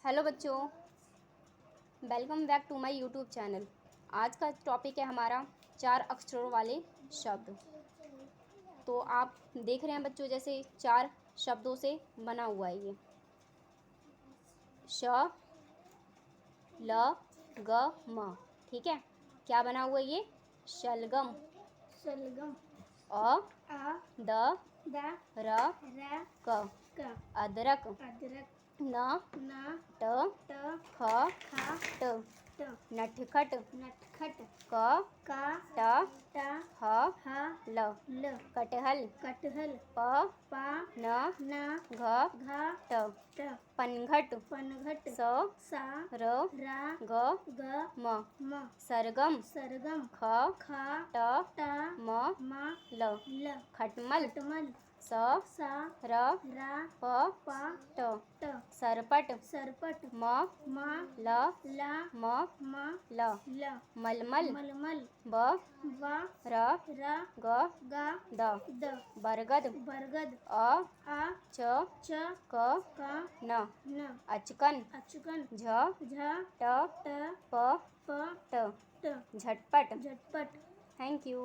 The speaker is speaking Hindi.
हेलो बच्चों, welcome back to my YouTube channel. आज का टॉपिक है हमारा 4 अक्षरों वाले शब्द। तो आप देख रहे हैं बच्चों, जैसे 4 शब्दों से बना हुआ है ये। श ल ग म। ठीक है, क्या बना हुआ है ये? शलगम। शलगम। अ द र क अदरक। अदरक। न ट ख ट नटखट। नटखट। क ट ह ल कटहल। कटहल। प न घ ट पनघट। पनघट। स र ग म सरगम। ख ट म ल खटमल। स र प ट सरपट। म ल ल मलमल। ब र ग द बरगद। अ च क न अचकन। झ ट प ट झटपट। झटपट। Thank you.